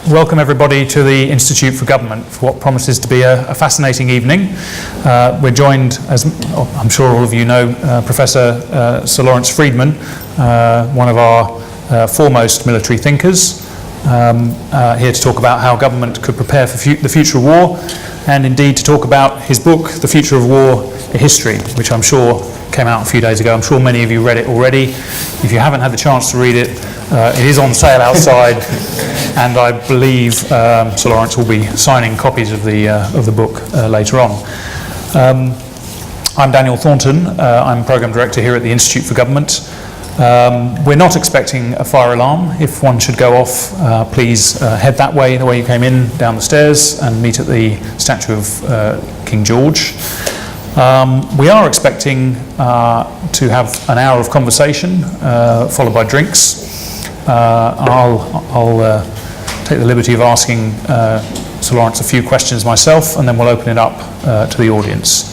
Welcome everybody to the Institute for Government for what promises to be a fascinating evening. We're joined, as I'm sure all of you know, Professor Sir Lawrence Freedman, one of our foremost military thinkers, here to talk about how government could prepare for the future of war, and indeed to talk about his book, The Future of War, A History, which I'm sure came out a few days ago. I'm sure many of you read it already. If you haven't had the chance to read it, it is on sale outside, and I believe Sir Lawrence will be signing copies of the book later on. I'm Daniel Thornton. I'm Programme Director here at the Institute for Government. We're not expecting a fire alarm. If one should go off, please head that way, the way you came in, down the stairs, and meet at the statue of King George. We are expecting to have an hour of conversation, followed by drinks. I'll take the liberty of asking Sir Lawrence a few questions myself, and then we'll open it up to the audience.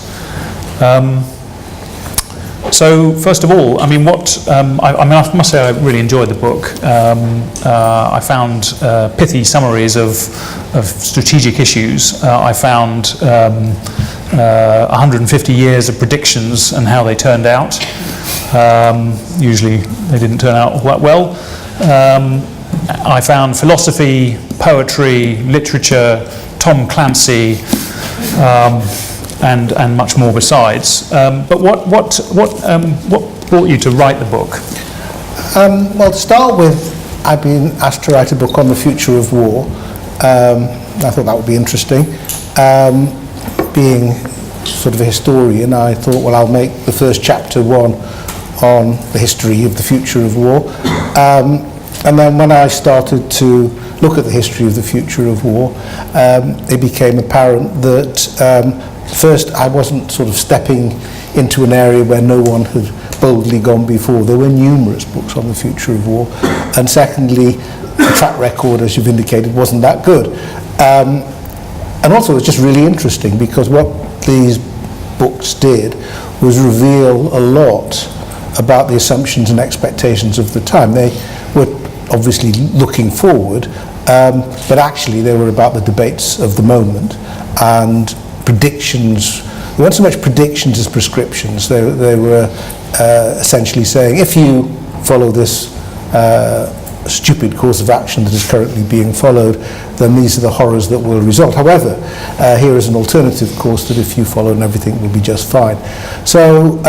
So first of all, I must say I really enjoyed the book. I found pithy summaries of strategic issues. I found 150 years of predictions and how they turned out. Usually they didn't turn out all that well. I found philosophy, poetry, literature, Tom Clancy, and much more besides. But what brought you to write the book? Well, to start with, I've been asked to write a book on the future of war. I thought that would be interesting. Being sort of a historian, I thought, well, I'll make the first chapter one on the history of the future of war. And then when I started to look at the history of the future of war, it became apparent that first, I wasn't sort of stepping into an area where no one had boldly gone before. There were numerous books on the future of war. And secondly, the track record, as you've indicated, wasn't that good. And also, it was just really interesting because what these books did was reveal a lot about the assumptions and expectations of the time. They were obviously looking forward, but actually they were about the debates of the moment and predictions. They weren't so much predictions as prescriptions. They were essentially saying, if you follow this stupid course of action that is currently being followed, then these are the horrors that will result. However, here is an alternative course that if you follow, and everything will be just fine. So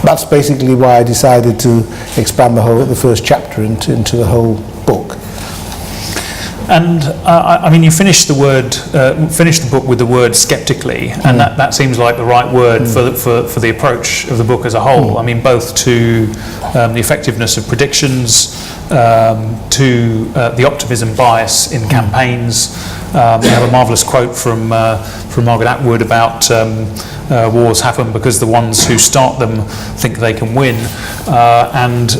that's basically why I decided to expand the first chapter into the whole book. And I mean, you finished the book with the word skeptically, and that seems like the right word for the approach of the book as a whole. I mean, both to the effectiveness of predictions, to the optimism bias in campaigns. We have a marvellous quote from Margaret Atwood about wars happen because the ones who start them think they can win, and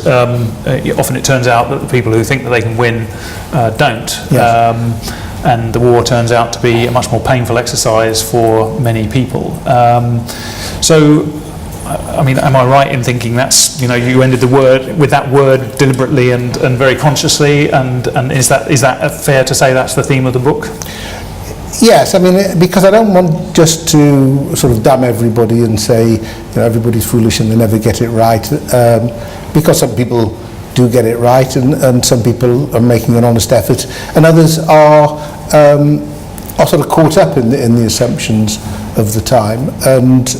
often it turns out that the people who think that they can win don't. Yes. And the war turns out to be a much more painful exercise for many people. So, I mean, am I right in thinking that's, you ended the word with that word deliberately and very consciously, and is that fair to say that's the theme of the book? Yes, I mean, because I don't want just to sort of damn everybody and say, everybody's foolish and they never get it right, because some people do get it right, and some people are making an honest effort, and others are sort of caught up in the assumptions of the time, and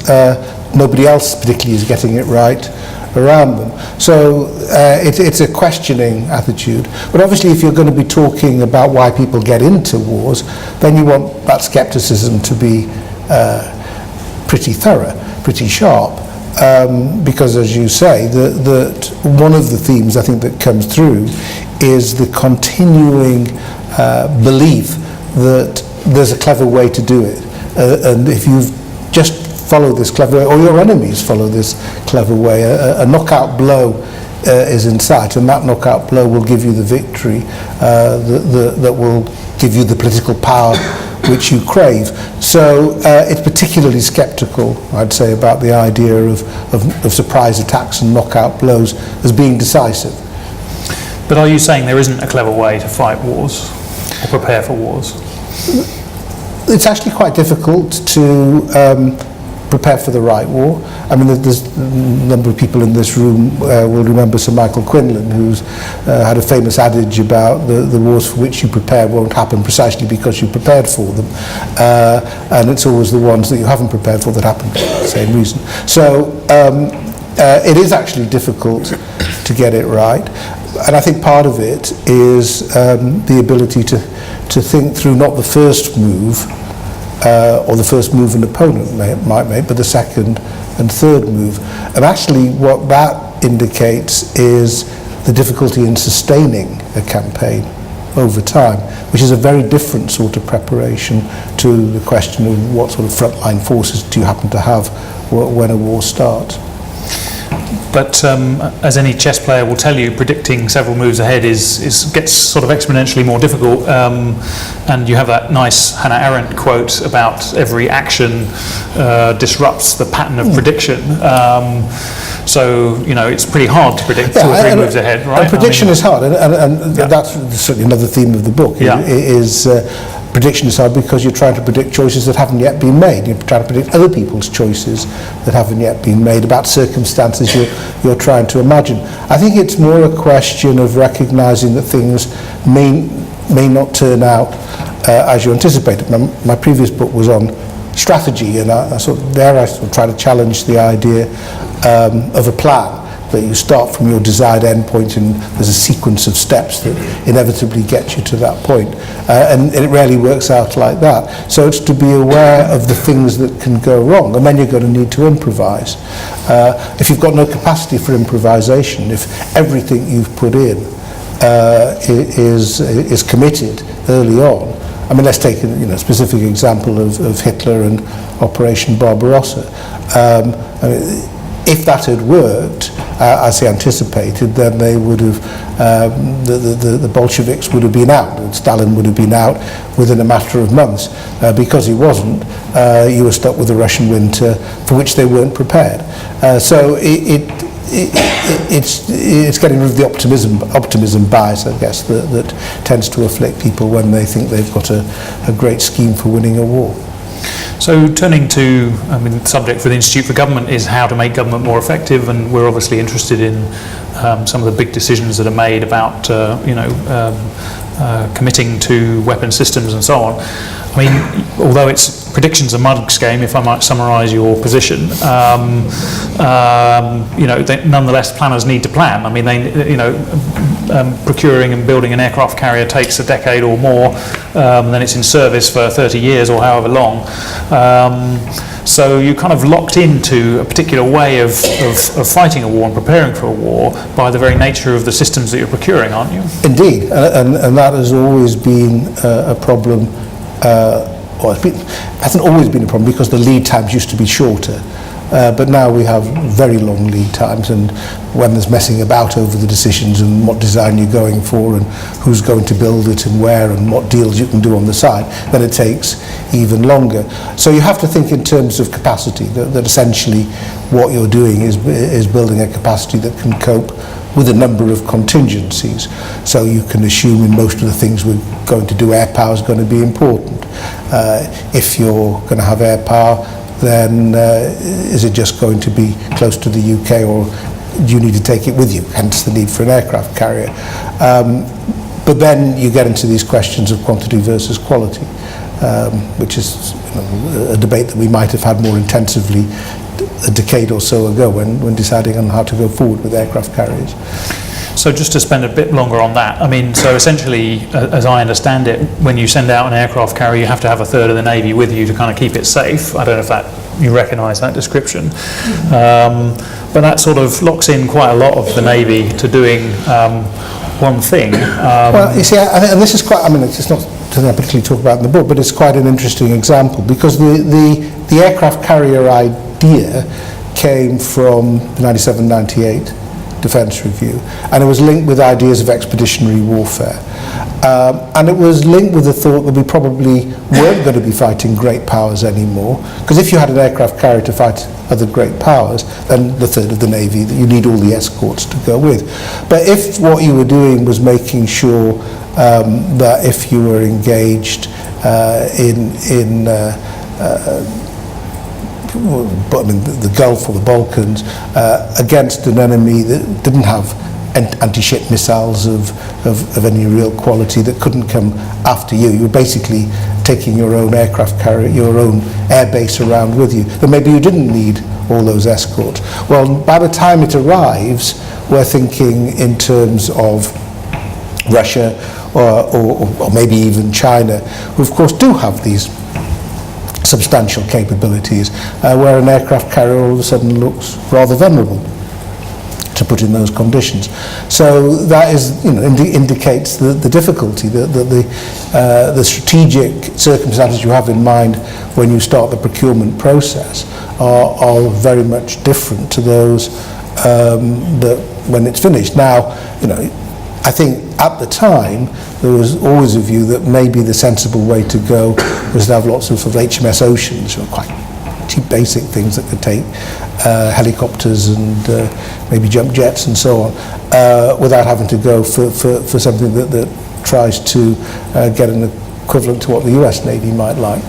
nobody else particularly is getting it right around them. So it's a questioning attitude. But obviously, if you're going to be talking about why people get into wars, then you want that skepticism to be pretty thorough, pretty sharp. Because, as you say, that one of the themes I think that comes through is the continuing belief that there's a clever way to do it, and if you've just follow this clever way, or your enemies follow this clever way, a knockout blow is in sight, and that knockout blow will give you the victory that will give you the political power which you crave. So it's particularly sceptical, I'd say, about the idea of surprise attacks and knockout blows as being decisive. But are you saying there isn't a clever way to fight wars? or prepare for wars? It's actually quite difficult to prepare for the right war. I mean, there's a number of people in this room will remember Sir Michael Quinlan, who's had a famous adage about the wars for which you prepare won't happen precisely because you prepared for them, and it's always the ones that you haven't prepared for that happen for the same reason. So it is actually difficult to get it right, and I think part of it is the ability to think through not the first move or the first move an opponent might make, but the second and third move. And actually what that indicates is the difficulty in sustaining a campaign over time, which is a very different sort of preparation to the question of what sort of frontline forces do you happen to have when a war starts. But as any chess player will tell you, predicting several moves ahead gets sort of exponentially more difficult. And you have that nice Hannah Arendt quote about every action disrupts the pattern of prediction. So, you know, it's pretty hard to predict 2 or 3 moves ahead, right? And prediction is hard, and that's certainly another theme of the book, is prediction is hard because you're trying to predict choices that haven't yet been made. You're trying to predict other people's choices that haven't yet been made about circumstances you're trying to imagine. I think it's more a question of recognising that things may not turn out as you anticipated. My previous book was on strategy, and I sort of try to challenge the idea of a plan, that you start from your desired endpoint and there's a sequence of steps that inevitably get you to that point. And it rarely works out like that. So it's to be aware of the things that can go wrong, and then you're going to need to improvise. If you've got no capacity for improvisation, if everything you've put in is committed early on, I mean, let's take a specific example of Hitler and Operation Barbarossa. I mean, if that had worked as he anticipated, then they would have, the Bolsheviks would have been out, and Stalin would have been out within a matter of months. Because he wasn't, you were stuck with the Russian winter, for which they weren't prepared. So it's getting rid of the optimism bias, I guess, that tends to afflict people when they think they've got a great scheme for winning a war. So turning to, the subject for the Institute for Government is how to make government more effective, and we're obviously interested in some of the big decisions that are made about, committing to weapon systems and so on. I mean, although prediction's a mug's game, if I might summarise your position, nonetheless planners need to plan. I mean, procuring and building an aircraft carrier takes a decade or more, then it's in service for 30 years or however long. So you're kind of locked into a particular way of fighting a war and preparing for a war by the very nature of the systems that you're procuring, aren't you? Indeed, and that has always been a problem. Hasn't always been a problem because the lead times used to be shorter. But now we have very long lead times, and when there's messing about over the decisions and what design you're going for and who's going to build it and where and what deals you can do on the side, then it takes even longer. So you have to think in terms of capacity, that essentially what you're doing is building a capacity that can cope with a number of contingencies. So you can assume in most of the things we're going to do, air power is going to be important. If you're going to have air power, then is it just going to be close to the UK, or do you need to take it with you, hence the need for an aircraft carrier. But then you get into these questions of quantity versus quality, which is a debate that we might have had more intensively a decade or so ago when deciding on how to go forward with aircraft carriers. So just to spend a bit longer on that, I mean, so essentially, as I understand it, when you send out an aircraft carrier, you have to have a third of the Navy with you to kind of keep it safe. I don't know if you recognise that description. But that sort of locks in quite a lot of the Navy to doing one thing. Well, you see, and this is quite, I mean, it's not something I particularly talk about in the book, but it's quite an interesting example, because the aircraft carrier idea came from the 97-98 Defence Review, and it was linked with ideas of expeditionary warfare, and it was linked with the thought that we probably weren't going to be fighting great powers anymore, because if you had an aircraft carrier to fight other great powers, then the third of the Navy, you need all the escorts to go with. But if what you were doing was making sure that if you were engaged in the Gulf or the Balkans against an enemy that didn't have anti-ship missiles of any real quality, that couldn't come after you. You were basically taking your own aircraft carrier, your own air base around with you. But maybe you didn't need all those escorts. Well, by the time it arrives, we're thinking in terms of Russia or maybe even China, who of course do have these substantial capabilities, where an aircraft carrier all of a sudden looks rather vulnerable to put in those conditions. So that is, indicates the difficulty, the strategic circumstances you have in mind when you start the procurement process are very much different to those that when it's finished. Now, I think at the time there was always a view that maybe the sensible way to go was to have lots of HMS Oceans, quite cheap basic things that could take helicopters and maybe jump jets and so on, without having to go for something that tries to get an equivalent to what the US Navy might like.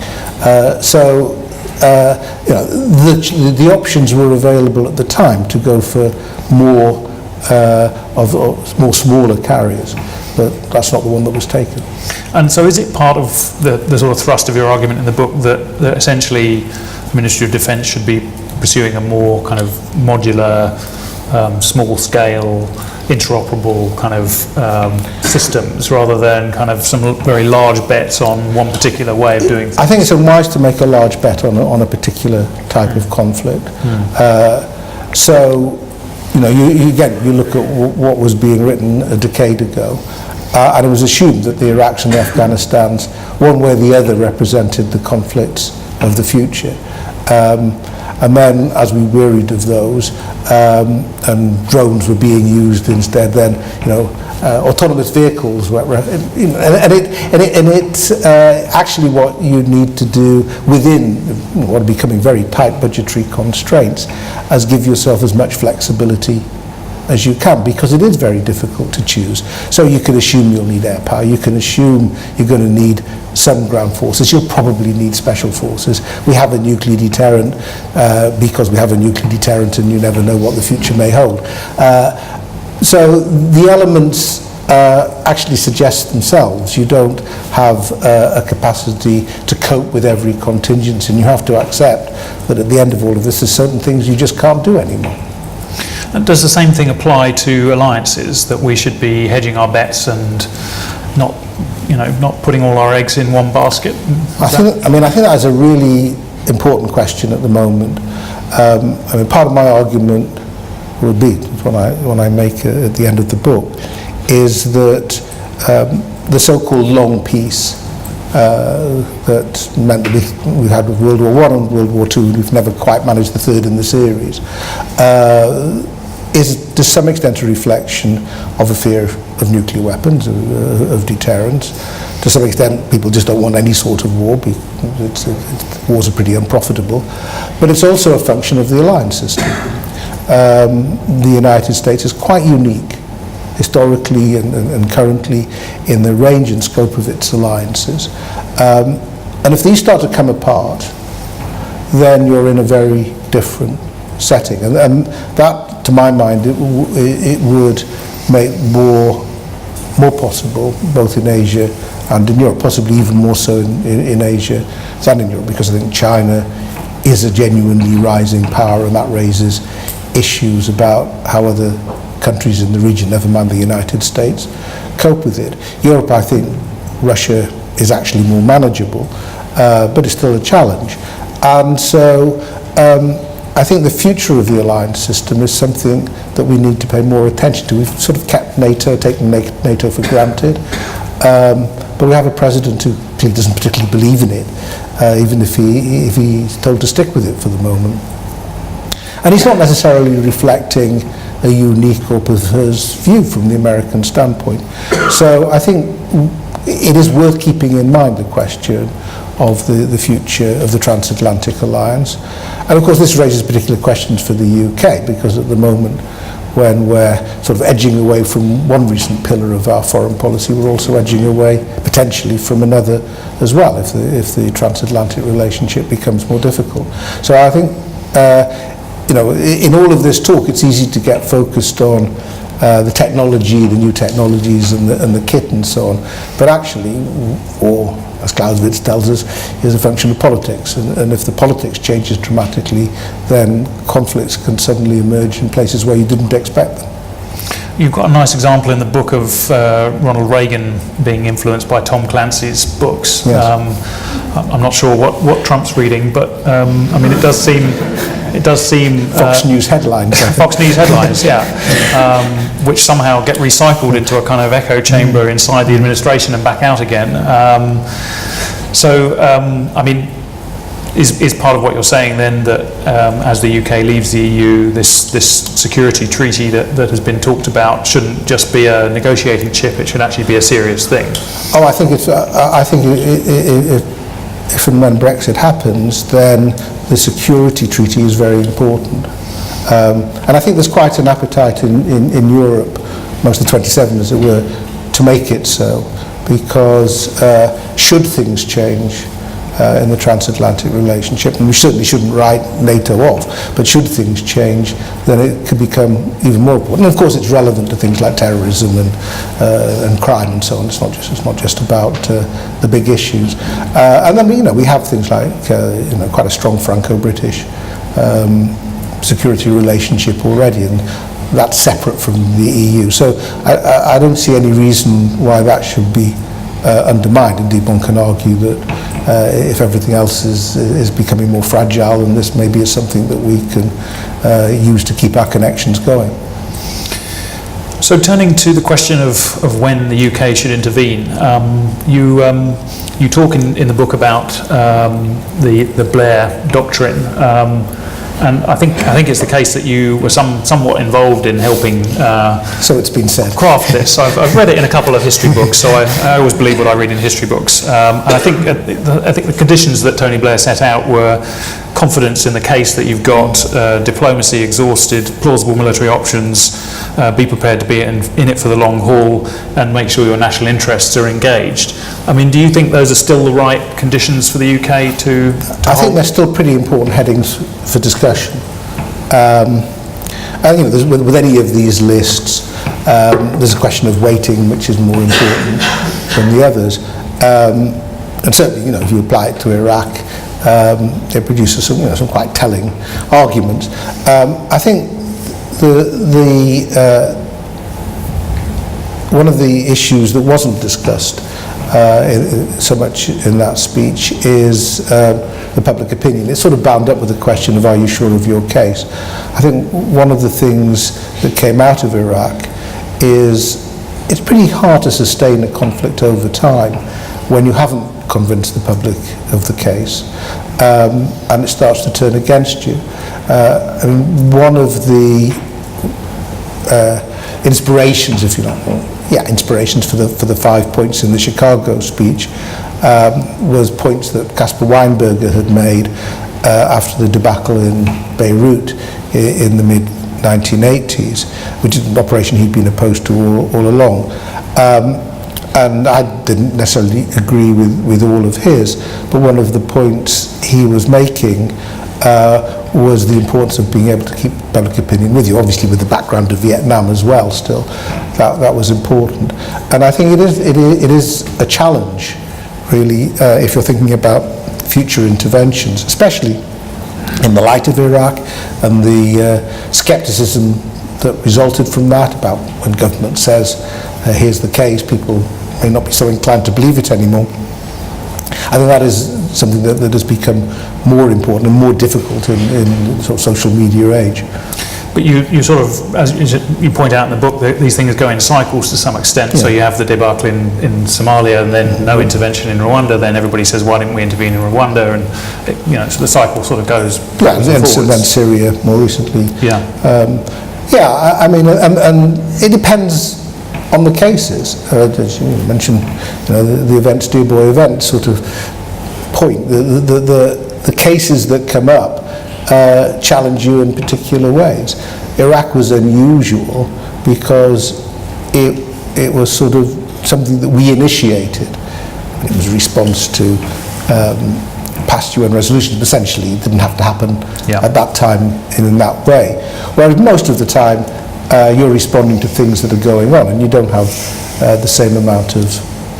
The options were available at the time to go for more more smaller carriers, but that's not the one that was taken. And so is it part of the sort of thrust of your argument in the book that essentially the Ministry of Defence should be pursuing a more kind of modular, small-scale, interoperable kind of systems, rather than kind of some very large bets on one particular way of doing things? I think it's unwise to make a large bet on a particular type of conflict. You look at what was being written a decade ago, and it was assumed that the Iraqs and the Afghanistans, one way or the other, represented the conflicts of the future. And then, as we wearied of those, and drones were being used instead, then autonomous vehicles were, actually what you need to do within what are becoming very tight budgetary constraints, is give yourself as much flexibility as you can, because it is very difficult to choose. So you can assume you'll need air power, you can assume you're going to need some ground forces, you'll probably need special forces. We have a nuclear deterrent because we have a nuclear deterrent, and you never know what the future may hold. So the elements actually suggest themselves. You don't have a capacity to cope with every contingency, and you have to accept that at the end of all of this, there's certain things you just can't do anymore. And does the same thing apply to alliances, that we should be hedging our bets and not putting all our eggs in one basket? I think that is a really important question at the moment. Part of my argument would be, when I make at the end of the book, is that the so-called long peace that meant that we had with World War I and World War II, we've never quite managed the third in the series, is to some extent a reflection of a fear of nuclear weapons, of deterrence. To some extent, people just don't want any sort of war. Wars are pretty unprofitable. But it's also a function of the alliance system. The United States is quite unique, historically and currently, in the range and scope of its alliances. And if these start to come apart, then you're in a very different setting. And that, to my mind, it would make war more possible, both in Asia and in Europe, possibly even more so in Asia than in Europe, because I think China is a genuinely rising power, and that raises issues about how other countries in the region, never mind the United States, cope with it. Europe, I think Russia is actually more manageable, but it's still a challenge. And so I think the future of the alliance system is something that we need to pay more attention to. We've sort of kept NATO, taken NATO for granted, but we have a president who clearly doesn't particularly believe in it, even if he's told to stick with it for the moment. And he's not necessarily reflecting a unique or perverse view from the American standpoint. So I think it is worth keeping in mind the question of the future of the transatlantic alliance. And of course this raises particular questions for the UK, because at the moment when we're sort of edging away from one recent pillar of our foreign policy, we're also edging away potentially from another as well, if the transatlantic relationship becomes more difficult. So I think, in all of this talk, it's easy to get focused on the technology, the new technologies, and the kit and so on. But actually, or as Clausewitz tells us, is a function of politics. And if the politics changes dramatically, then conflicts can suddenly emerge in places where you didn't expect them. You've got a nice example in the book of Ronald Reagan being influenced by Tom Clancy's books. Yes. I'm not sure what Trump's reading, but it does seem Fox News headlines. Fox News headlines, yeah, which somehow get recycled into a kind of echo chamber inside the administration and back out again. Is part of what you're saying then that as the UK leaves the EU, this security treaty that has been talked about shouldn't just be a negotiating chip; it should actually be a serious thing? Oh, I think it's. I think if and when Brexit happens, then the security treaty is very important, and I think there's quite an appetite in Europe, amongst the 27, as it were, to make it so, because should things change in the transatlantic relationship, and we certainly shouldn't write NATO off, but should things change, then it could become even more important. And of course, it's relevant to things like terrorism and crime and so on. It's not just about the big issues. And then we have things like quite a strong Franco-British security relationship already, and that's separate from the EU. So I don't see any reason why that should be undermined. Indeed, one can argue that if everything else is becoming more fragile, then this maybe is something that we can use to keep our connections going. So turning to the question of when the UK should intervene, you talk in the book about the Blair Doctrine. And I think it's the case that you were somewhat involved in helping so it's been said. Craft this. I've read it in a couple of history books, so I always believe what I read in history books. And I think the conditions that Tony Blair set out were confidence in the case that you've got, diplomacy exhausted, plausible military options, be prepared to be in it for the long haul, and make sure your national interests are engaged. I mean, do you think those are still the right conditions for the UK to I think they're still pretty important headings for discussion. And with any of these lists, there's a question of weighting, which is more important than the others. And certainly, if you apply it to Iraq, it produces some quite telling arguments. I think one of the issues that wasn't discussed so much in that speech is the public opinion. It's sort of bound up with the question of, are you sure of your case? I think one of the things that came out of Iraq is it's pretty hard to sustain a conflict over time when you haven't convinced the public of the case, and it starts to turn against you. One of the inspirations, if you like, inspirations for the 5 points in the Chicago speech was points that Caspar Weinberger had made after the debacle in Beirut in the mid-1980s, which is an operation he'd been opposed to all along. And I didn't necessarily agree with all of his, but one of the points he was making was the importance of being able to keep public opinion with you, obviously with the background of Vietnam as well still. That was important. And I think it is a challenge, really, if you're thinking about future interventions, especially in the light of Iraq and the skepticism that resulted from that about when government says, here's the case, people may not be so inclined to believe it anymore. I think that is something that has become more important and more difficult in sort of social media age. But you sort of, as you point out in the book, these things go in cycles to some extent. Yeah. So you have the debacle in Somalia, and then no intervention in Rwanda. Then everybody says, why didn't we intervene in Rwanda? And so the cycle sort of goes. Yeah, and then Syria more recently. Yeah. I mean, and it depends on the cases. As you mentioned, the events, dear boy events sort of point. The cases that come up challenge you in particular ways. Iraq was unusual because it was sort of something that we initiated. It was a response to past UN resolutions, but essentially it didn't have to happen at that time in that way. Whereas most of the time you're responding to things that are going on and you don't have the same amount of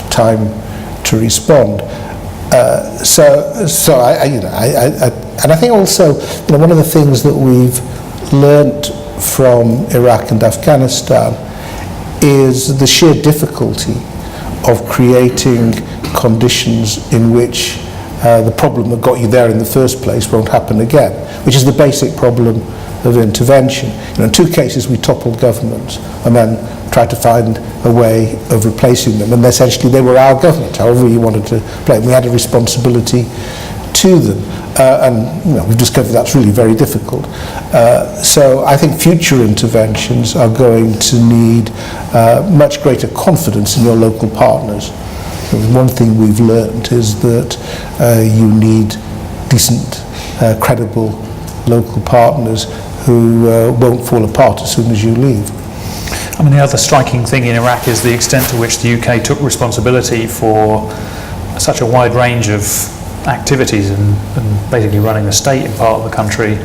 time to respond. And I think also, one of the things that we've learnt from Iraq and Afghanistan is the sheer difficulty of creating conditions in which the problem that got you there in the first place won't happen again, which is the basic problem of intervention. In two cases we toppled governments and then tried to find a way of replacing them, and essentially they were our government, however you wanted to play it. We had a responsibility to them, and we've discovered that's really very difficult. So I think future interventions are going to need much greater confidence in your local partners. One thing we've learned is that you need decent, credible local partners who won't fall apart as soon as you leave. I mean, the other striking thing in Iraq is the extent to which the UK took responsibility for such a wide range of activities and basically running the state in part of the country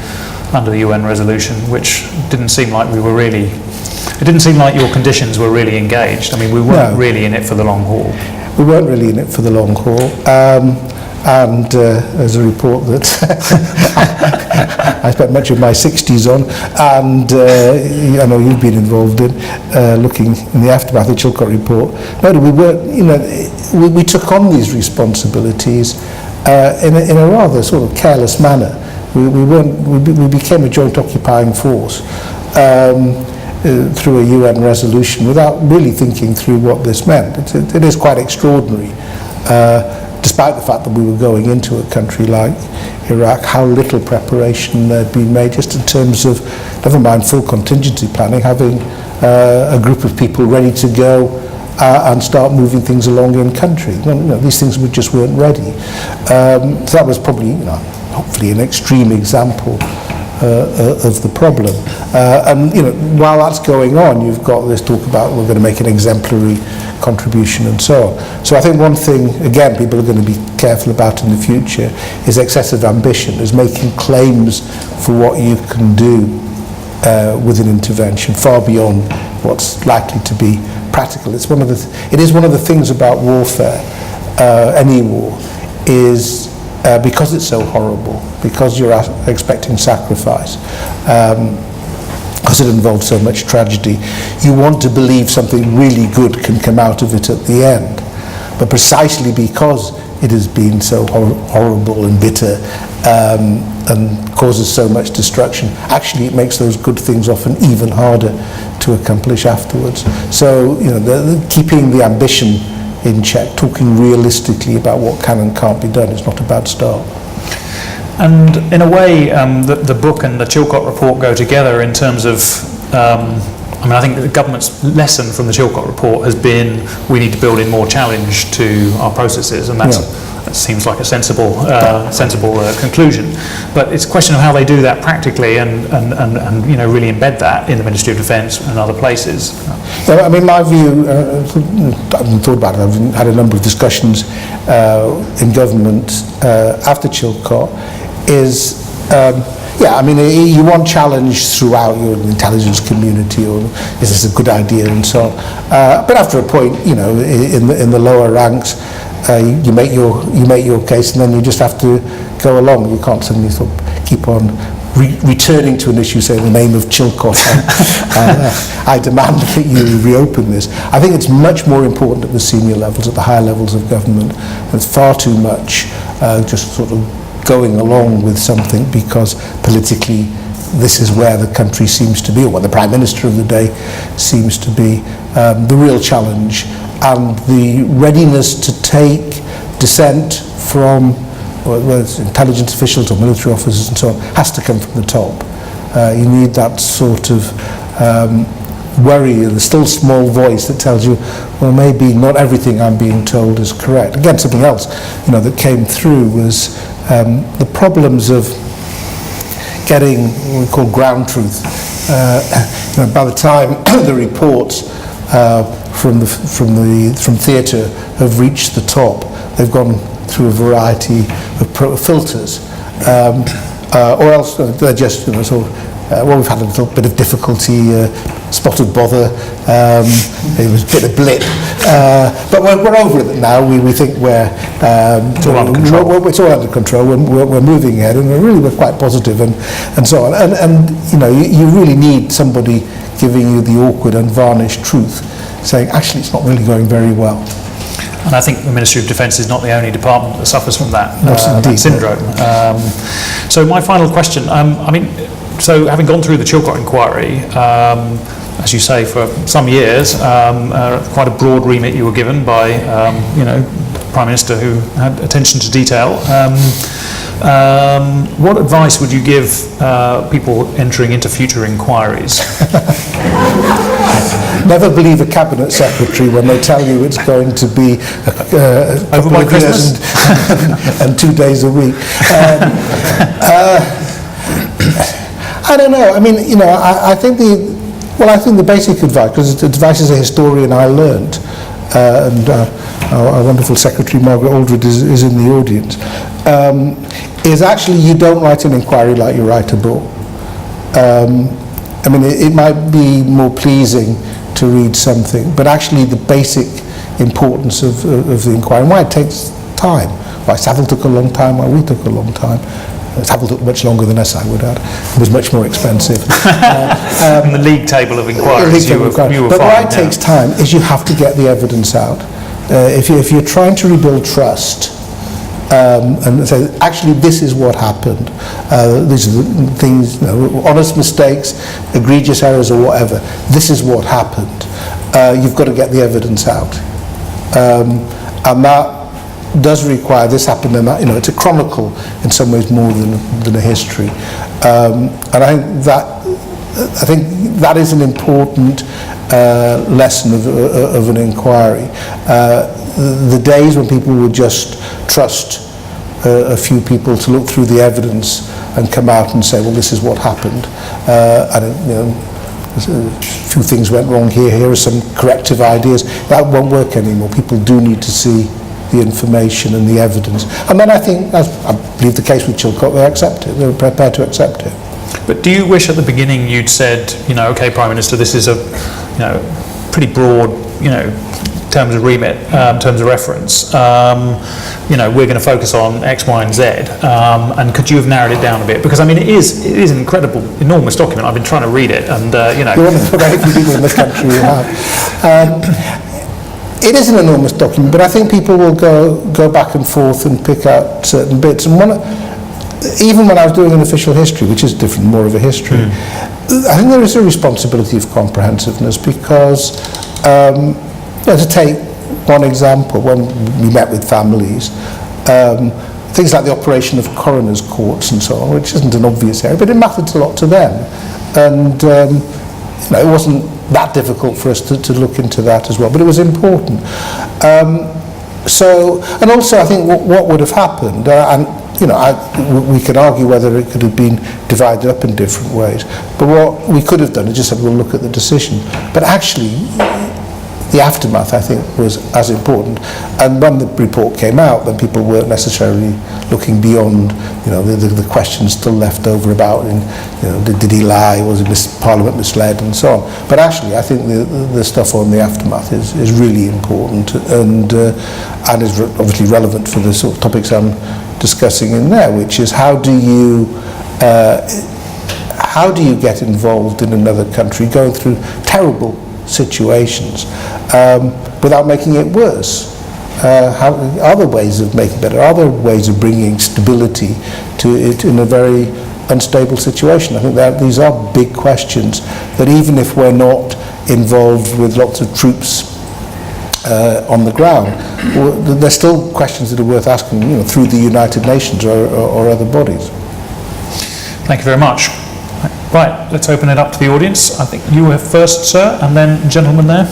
under the UN resolution, which didn't seem like it didn't seem like your conditions were really engaged. I mean, we weren't really in it for the long haul. We weren't really in it for the long haul. And there's a report that I spent much of my 60s on, and I know you've been involved in, looking in the aftermath of the Chilcot Report. No, we weren't, we took on these responsibilities in a rather sort of careless manner. We became a joint occupying force through a UN resolution without really thinking through what this meant. It is quite extraordinary. Despite the fact that we were going into a country like Iraq, how little preparation had been made, just in terms of, never mind full contingency planning, having a group of people ready to go and start moving things along in country. These things just weren't ready. So that was probably, hopefully an extreme example of the problem. And while that's going on, you've got this talk about we're going to make an exemplary contribution and so on. So I think one thing, again, people are going to be careful about in the future is excessive ambition, is making claims for what you can do with an intervention far beyond what's likely to be practical. It is one of the things about warfare, any war, is because it's so horrible, because you're expecting sacrifice, because it involves so much tragedy, you want to believe something really good can come out of it at the end. But precisely because it has been so horrible and bitter and causes so much destruction, actually it makes those good things often even harder to accomplish afterwards. So, keeping the ambition in check, talking realistically about what can and can't be done is not a bad start. And in a way, the book and the Chilcot Report go together in terms of, I think the government's lesson from the Chilcot Report has been we need to build in more challenge to our processes, and that seems like a sensible conclusion. But it's a question of how they do that practically and really embed that in the Ministry of Defence and other places. Yeah, my view, I haven't thought about it, I've had a number of discussions in government after Chilcot, is you want challenge throughout your intelligence community, or is this a good idea and so on. But after a point, in the lower ranks, you make your case, and then you just have to go along. You can't suddenly sort of keep on returning to an issue, say in the name of Chilcot, I demand that you reopen this. I think it's much more important at the senior levels, at the higher levels of government. There's far too much just sort of going along with something because politically this is where the country seems to be, or where the Prime Minister of the day seems to be. The real challenge and the readiness to take dissent from whether it's intelligence officials or military officers and so on, has to come from the top. You need that sort of worry, the still small voice that tells you, well, maybe not everything I'm being told is correct. Again, something else, that came through was the problems of getting what we call ground truth by the time the reports from theatre have reached the top, they've gone through a variety of filters, or else they're just sort of, we've had a little bit of difficulty, spotted bother, it was a bit of blip, but we're over it now. We think it's all under control. It's all under control. We're moving ahead, and we're quite positive, and so on. And you really need somebody giving you the awkward, unvarnished truth, saying actually it's not really going very well. And I think the Ministry of Defence is not the only department that suffers from that syndrome. So my final question, so having gone through the Chilcot inquiry, as you say, for some years, quite a broad remit you were given by, Prime Minister who had attention to detail. What advice would you give people entering into future inquiries? Never believe a cabinet secretary when they tell you it's going to be over by Christmas and 2 days a week. I don't know. I think the basic advice, because the advice as a historian I learned, and our wonderful secretary Margaret Aldred is in the audience, is actually you don't write an inquiry like you write a book. It might be more pleasing to read something, but actually the basic importance of the inquiry, and why it takes time, why Savile took a long time, why we took a long time. Savile took much longer than us, I would add. It was much more expensive. In the league table of inquiries, you were but fine, why it takes time is you have to get the evidence out. If you're trying to rebuild trust, and say, actually, this is what happened. These are the things, honest mistakes, egregious errors, or whatever. This is what happened. You've got to get the evidence out, and that does require this happened and that. It's a chronicle in some ways more than a history, and I think that is an important lesson of an inquiry. The days when people would just trust a few people to look through the evidence and come out and say, well, this is what happened. A few things went wrong here. Here are some corrective ideas. That won't work anymore. People do need to see the information and the evidence. And then I think, I believe the case with Chilcot, they accept it. They're prepared to accept it. But do you wish at the beginning you'd said, okay, Prime Minister, this is a, pretty broad, terms of remit, terms of reference. We're going to focus on X, Y, and Z. And could you have narrowed it down a bit? Because it is an incredible, enormous document. I've been trying to read it, and You're one of the very few people in this country who have. It is an enormous document, but I think people will go back and forth and pick out certain bits. And even when I was doing an official history, which is different, more of a history, I think there is a responsibility of comprehensiveness because, to take one example, when we met with families, things like the operation of coroners' courts and so on, which isn't an obvious area, but it mattered a lot to them. And it wasn't that difficult for us to look into that as well, but it was important. And also I think what would have happened, we could argue whether it could have been divided up in different ways, but what we could have done is just said, we'll look at the decision. But actually, the aftermath, I think, was as important. And when the report came out, then people weren't necessarily looking beyond, the questions still left over about, did he lie, was Parliament misled, and so on. But actually, I think the stuff on the aftermath is really important and is obviously relevant for the sort of topics I'm discussing in there, which is how do you get involved in another country going through terrible situations without making it worse? Are there ways of making it better? Are there ways of bringing stability to it in a very unstable situation? I think that these are big questions that even if we're not involved with lots of troops on the ground, there's still questions that are worth asking, through the United Nations or other bodies. Thank you very much. Right, let's open it up to the audience. I think you were first, sir, and then gentleman there.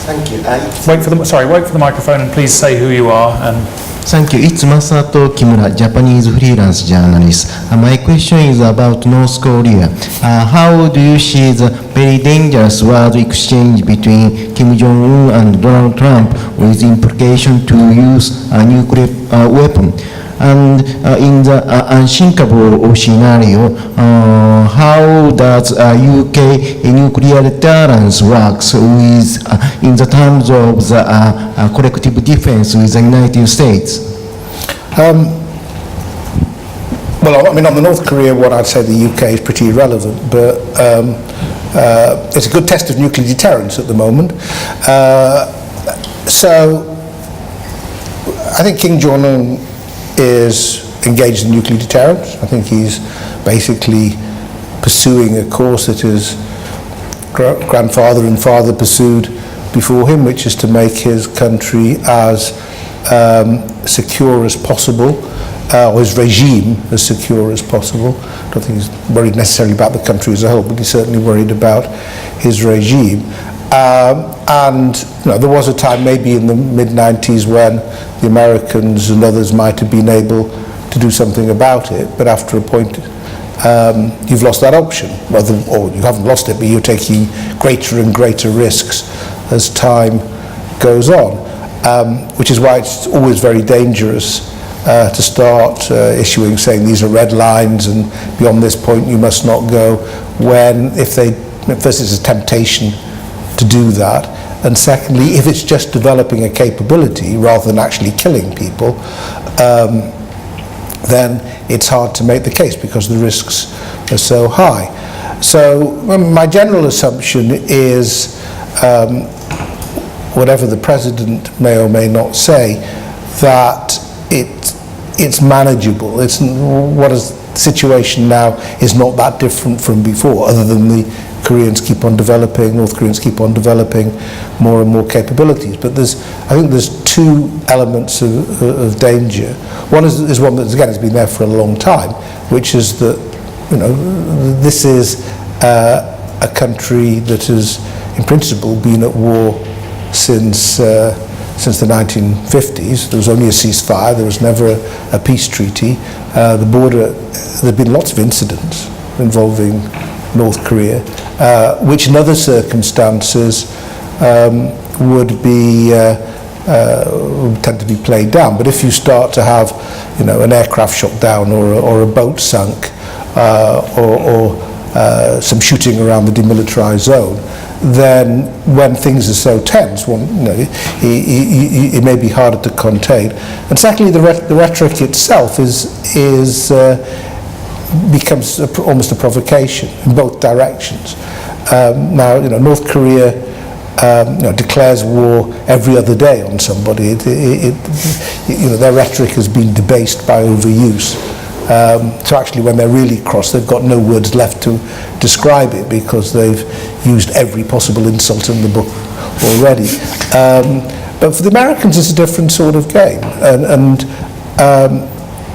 Thank you. Wait for the microphone and please say who you are and Thank you. It's Masato Kimura, Japanese freelance journalist. My question is about North Korea. How do you see the very dangerous word exchange between Kim Jong-un and Donald Trump with implication to use a nuclear weapon? And in the unthinkable scenario, how does UK nuclear deterrence works with, in the terms of the collective defense with the United States? Well, I mean, on the North Korea one, I'd say the UK is pretty irrelevant, but it's a good test of nuclear deterrence at the moment. So I think Kim Jong-un is engaged in nuclear deterrence. I think he's basically pursuing a course that his grandfather and father pursued before him, which is to make his country as secure as possible, or his regime as secure as possible. I don't think he's worried necessarily about the country as a whole, but he's certainly worried about his regime. And there was a time maybe in the mid-90s when the Americans and others might have been able to do something about it, but after a point you've lost that option. Or you haven't lost it, but you're taking greater and greater risks as time goes on, which is why it's always very dangerous to start issuing, saying these are red lines and beyond this point you must not go, when first it's a temptation to do that, and secondly, if it's just developing a capability rather than actually killing people, then it's hard to make the case because the risks are so high. So my general assumption is, whatever the president may or may not say, that it's manageable. The situation now is not that different from before, other than the North Koreans keep on developing more and more capabilities. But I think there's two elements of danger. One is one that, again, has been there for a long time, which is that, this is a country that has, in principle, been at war since the 1950s. There was only a ceasefire. There was never a peace treaty. The border, there have been lots of incidents involving North Korea, which in other circumstances would tend to be played down. But if you start to have, an aircraft shot down or a boat sunk or some shooting around the demilitarized zone, then when things are so tense, it may be harder to contain. And secondly, the rhetoric itself becomes almost a provocation in both directions. Now, North Korea declares war every other day on somebody. Their rhetoric has been debased by overuse. So actually, when they're really cross, they've got no words left to describe it because they've used every possible insult in the book already. But for the Americans, it's a different sort of game.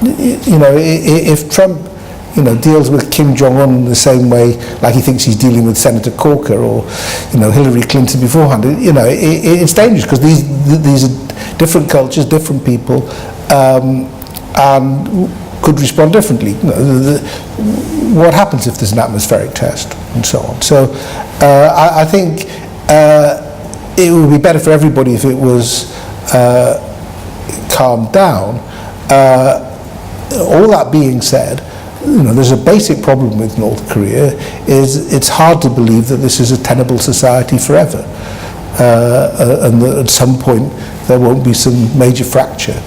If Trump deals with Kim Jong-un in the same way, like he thinks he's dealing with Senator Corker or, Hillary Clinton beforehand, it's dangerous because these are different cultures, different people, and could respond differently. What happens if there's an atmospheric test and so on? So I think it would be better for everybody if it was calmed down. All that being said, there's a basic problem with North Korea, is it's hard to believe that this is a tenable society forever, and that at some point there won't be some major fracture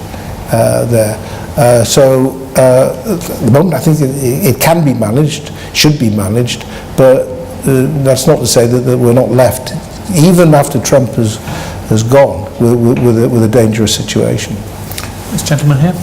there. So at the moment I think it can be managed, should be managed, but that's not to say that we're not left, even after Trump has gone, with a dangerous situation. This gentleman here.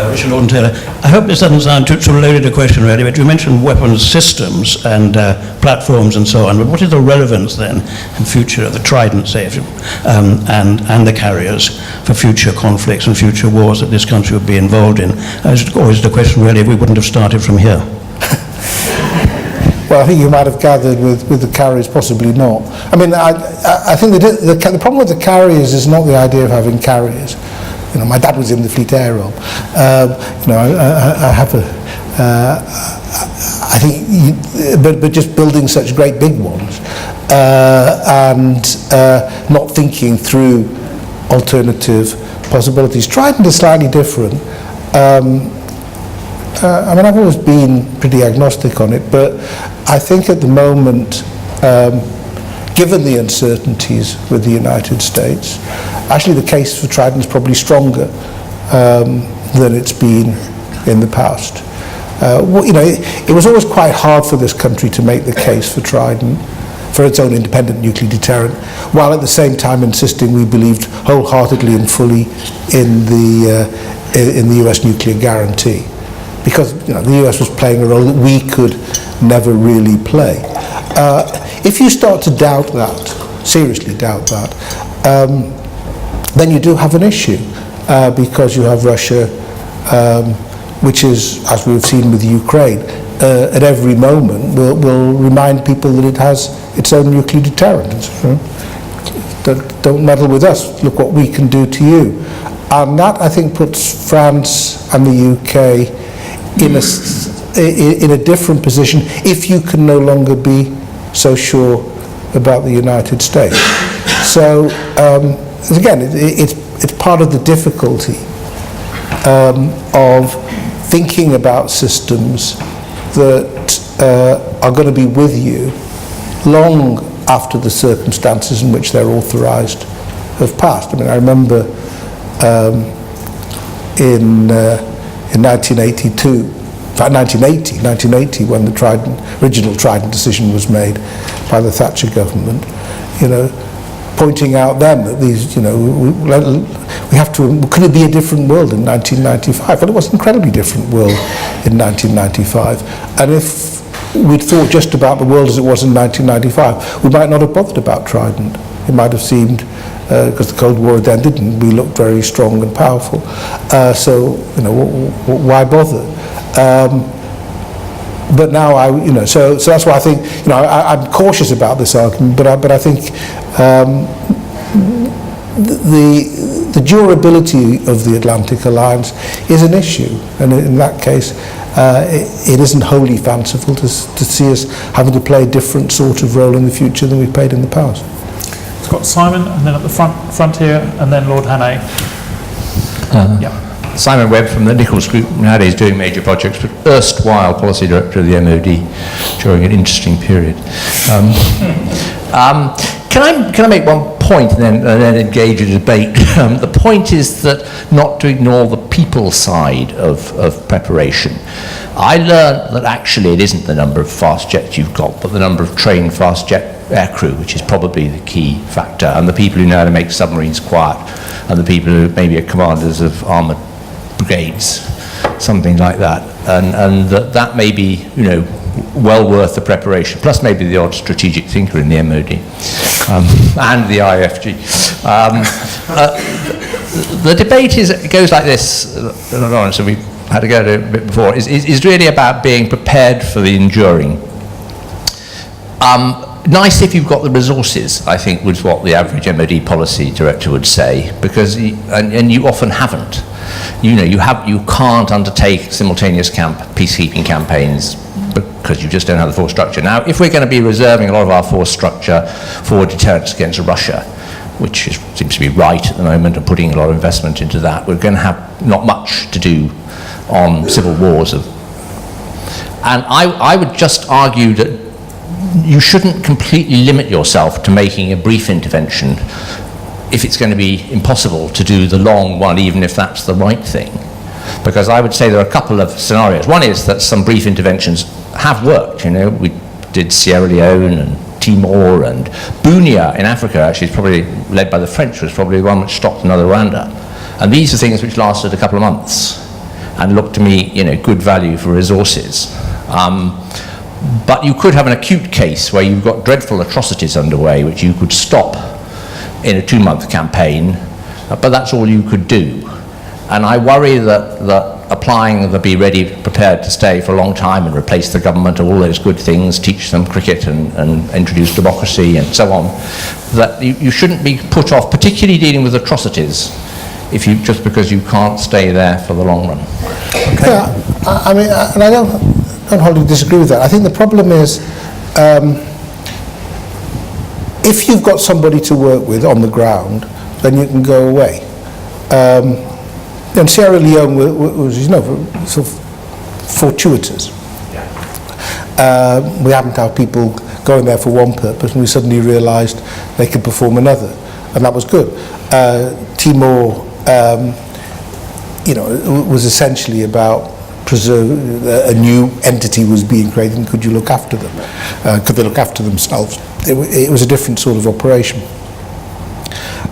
Richard Lawton Taylor. I hope this doesn't sound too loaded a question really, but you mentioned weapons systems and platforms and so on, but what is the relevance then in future of the Trident, say, and the carriers for future conflicts and future wars that this country would be involved in? It's always the question really if we wouldn't have started from here. Well, I think you might have gathered with the carriers, possibly not. I mean, I think the problem with the carriers is not the idea of having carriers. You know, my dad was in the Fleet Air Arm. You know, I have a. I think, but just building such great big ones and not thinking through alternative possibilities. Trident is slightly different. I mean, I've always been pretty agnostic on it, but I think at the moment, given the uncertainties with the United States, actually the case for Trident is probably stronger than it's been in the past. You know, it was always quite hard for this country to make the case for Trident, for its own independent nuclear deterrent, while at the same time insisting we believed wholeheartedly and fully in the US nuclear guarantee. Because, you know, the US was playing a role that we could never really play. If you start to doubt that, seriously doubt that, then you do have an issue, because you have Russia, which is, as we've seen with Ukraine, at every moment will remind people that it has its own nuclear deterrent. Don't meddle with us, look what we can do to you. And that, I think, puts France and the UK in a different position if you can no longer be so sure about the United States. So, again, it's part of the difficulty of thinking about systems that are going to be with you long after the circumstances in which they're authorised have passed. I mean, I remember in 1982, in fact 1980, when the original Trident decision was made by the Thatcher government, you know, pointing out then that these, you know, we have to, could it be a different world in 1995? Well, it was an incredibly different world in 1995. And if we'd thought just about the world as it was in 1995, we might not have bothered about Trident. It might have seemed, because the Cold War then didn't, we looked very strong and powerful. So, you know, why bother? But now you know, so that's why I think, you know, I'm cautious about this argument, but I think the durability of the Atlantic Alliance is an issue, and in that case, it isn't wholly fanciful to see us having to play a different sort of role in the future than we've played in the past. It's got Simon, and then at the front here, and then Lord Hannay. Yeah. Simon Webb from the Nichols Group, nowadays doing major projects, but erstwhile Policy Director of the MOD during an interesting period. Can I make one point and then engage in a debate? The point is that not to ignore the people side of preparation. I learned that actually it isn't the number of fast jets you've got, but the number of trained fast jet aircrew, which is probably the key factor, and the people who know how to make submarines quiet, and the people who maybe are commanders of armoured brigades, something like that, and that may be, you know, well worth the preparation, plus maybe the odd strategic thinker in the MOD and the IFG. The debate goes like this, Lawrence, and we've had to go to it a bit before, is really about being prepared for the enduring. Nice if you've got the resources, I think, was what the average MOD policy director would say, because and you often haven't. You know, you can't undertake simultaneous peacekeeping campaigns because you just don't have the force structure. Now, if we're going to be reserving a lot of our force structure for deterrence against Russia, which seems to be right at the moment, and putting a lot of investment into that, we're going to have not much to do on civil wars. And I would just argue that you shouldn't completely limit yourself to making a brief intervention if it's going to be impossible to do the long one, even if that's the right thing. Because I would say there are a couple of scenarios. One is that some brief interventions have worked. You know, we did Sierra Leone and Timor, and Bunia in Africa, actually, is probably led by the French, was probably the one which stopped another Rwanda. And these are things which lasted a couple of months and looked to me, you know, good value for resources. But you could have an acute case where you've got dreadful atrocities underway, which you could stop in a 2-month campaign, but that's all you could do. And I worry that applying the be ready, prepared to stay for a long time and replace the government, all those good things, teach them cricket and introduce democracy and so on, that you shouldn't be put off, particularly dealing with atrocities, just because you can't stay there for the long run. Okay. Yeah, I mean, and I don't wholly disagree with that. I think the problem is, if you've got somebody to work with on the ground, then you can go away. And Sierra Leone was, sort of fortuitous. We happened to have people going there for one purpose, and we suddenly realised they could perform another, and that was good. Timor, was essentially about preserve. A new entity was being created, and could you look after them? Could they look after themselves? It was a different sort of operation.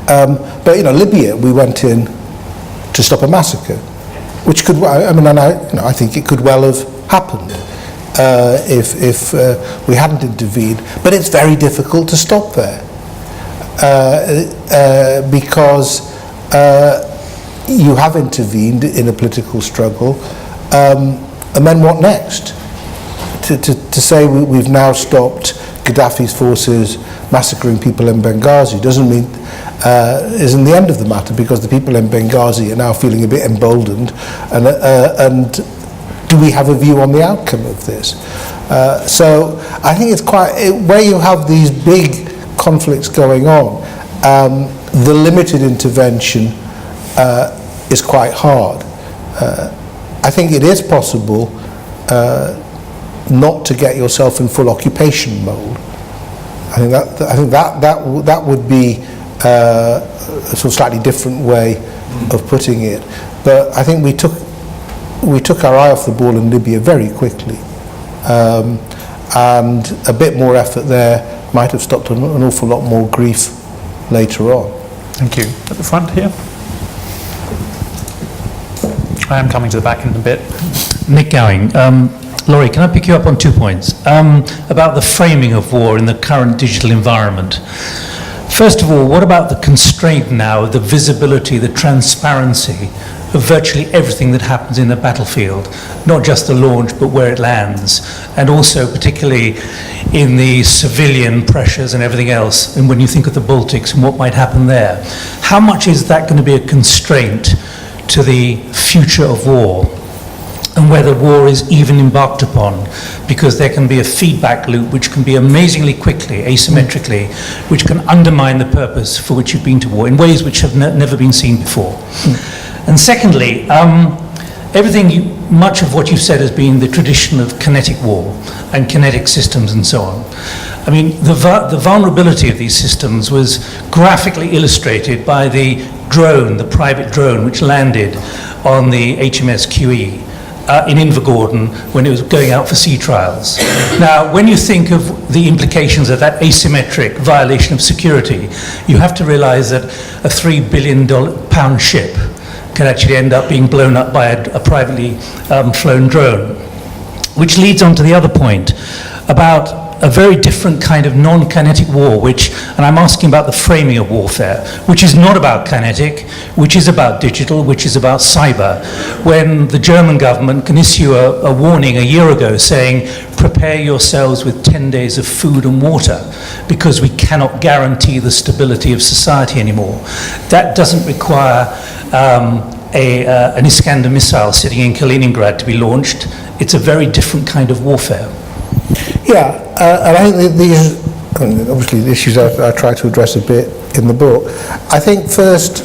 But Libya, we went in to stop a massacre, which could, I think it could well have happened if we hadn't intervened. But it's very difficult to stop there because you have intervened in a political struggle, and then what next? To say we've now stopped Gaddafi's forces massacring people in Benghazi isn't the end of the matter, because the people in Benghazi are now feeling a bit emboldened, and do we have a view on the outcome of this? So I think it's where you have these big conflicts going on, the limited intervention is quite hard. I think it is possible not to get yourself in full occupation mode. I think that would be a sort of slightly different way of putting it. But I think we took our eye off the ball in Libya very quickly, and a bit more effort there might have stopped an awful lot more grief later on. Thank you. At the front here. I am coming to the back in a bit. Nick Gowing. Laurie, can I pick you up on 2 points? About the framing of war in the current digital environment. First of all, what about the constraint now, the visibility, the transparency of virtually everything that happens in the battlefield, not just the launch, but where it lands, and also particularly in the civilian pressures and everything else, and when you think of the Baltics and what might happen there. How much is that going to be a constraint to the future of war, and whether war is even embarked upon, because there can be a feedback loop which can be amazingly quickly, asymmetrically, which can undermine the purpose for which you've been to war in ways which have never been seen before. And secondly, much of what you've said has been the tradition of kinetic war and kinetic systems and so on. I mean, the vulnerability of these systems was graphically illustrated by the drone, the private drone, which landed on the HMS QE in Invergordon when it was going out for sea trials. Now, when you think of the implications of that asymmetric violation of security, you have to realize that a £3 billion ship can actually end up being blown up by a privately flown drone. Which leads on to the other point about a very different kind of non-kinetic war, and I'm asking about the framing of warfare, which is not about kinetic, which is about digital, which is about cyber. When the German government can issue a warning a year ago saying, prepare yourselves with 10 days of food and water, because we cannot guarantee the stability of society anymore. That doesn't require an Iskander missile sitting in Kaliningrad to be launched. It's a very different kind of warfare. Yeah, and I think these, obviously the issues I try to address a bit in the book. I think first,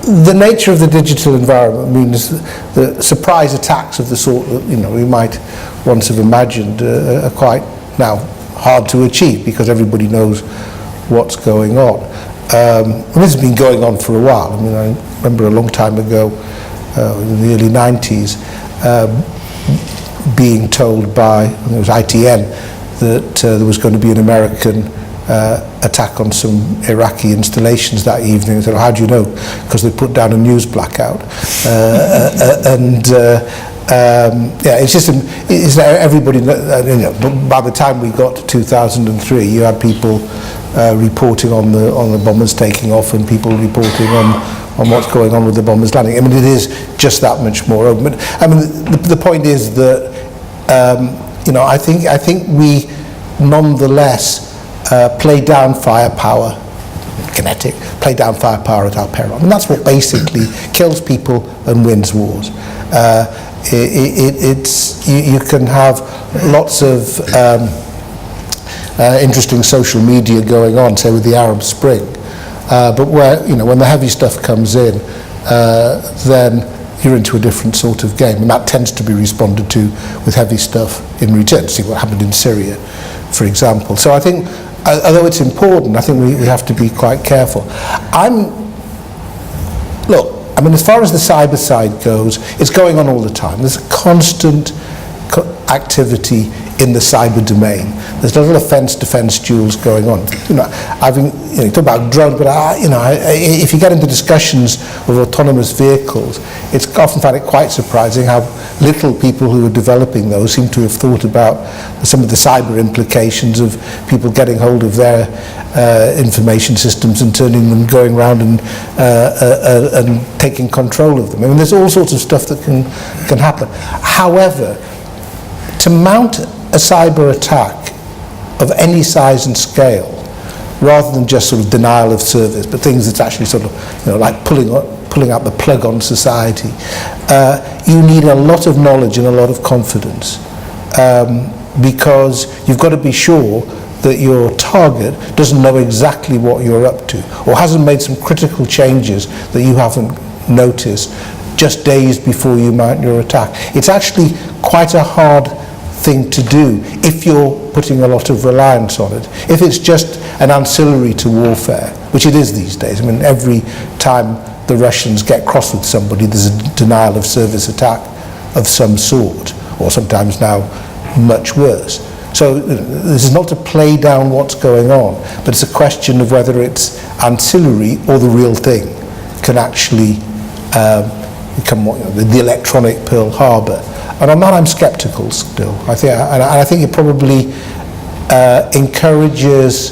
the nature of the digital environment means that surprise attacks of the sort that we might once have imagined are quite now hard to achieve, because everybody knows what's going on. This has been going on for a while. I mean, I remember a long time ago, in the early 90s, being told by, it was ITN, that there was going to be an American attack on some Iraqi installations that evening. I said, how do you know? Because they put down a news blackout. It's just, everybody, by the time we got to 2003, you had people reporting on the bombers taking off, and people reporting on on what's going on with the bombers landing. I mean, it is just that much more open. But I mean, the point is that I think we nonetheless play down firepower, kinetic, play down firepower at our peril. And that's what basically kills people and wins wars. You can have lots of interesting social media going on, say with the Arab Spring, but when the heavy stuff comes in, then you're into a different sort of game, and that tends to be responded to with heavy stuff in return. See what happened in Syria, for example. So I think, although it's important, I think we have to be quite careful. I mean, as far as the cyber side goes, it's going on all the time. There's a constant activity in the cyber domain. There's little defense duels going on. You talk about drones, but if you get into discussions of autonomous vehicles, it's often find it quite surprising how little people who are developing those seem to have thought about some of the cyber implications of people getting hold of their information systems and turning them, going around and taking control of them. I mean, there's all sorts of stuff that can happen. However, to mount a cyber attack of any size and scale, rather than just sort of denial of service, but things that's actually sort of, like pulling out the plug on society, you need a lot of knowledge and a lot of confidence, because you've got to be sure that your target doesn't know exactly what you're up to, or hasn't made some critical changes that you haven't noticed just days before you mount your attack. It's actually quite a hard thing to do if you're putting a lot of reliance on it. If it's just an ancillary to warfare, which it is these days. I mean, every time the Russians get cross with somebody, there's a denial of service attack of some sort, or sometimes now much worse. So this is not to play down what's going on, but it's a question of whether it's ancillary or the real thing can actually become the electronic Pearl Harbor. And on that, I'm sceptical still. I think it probably encourages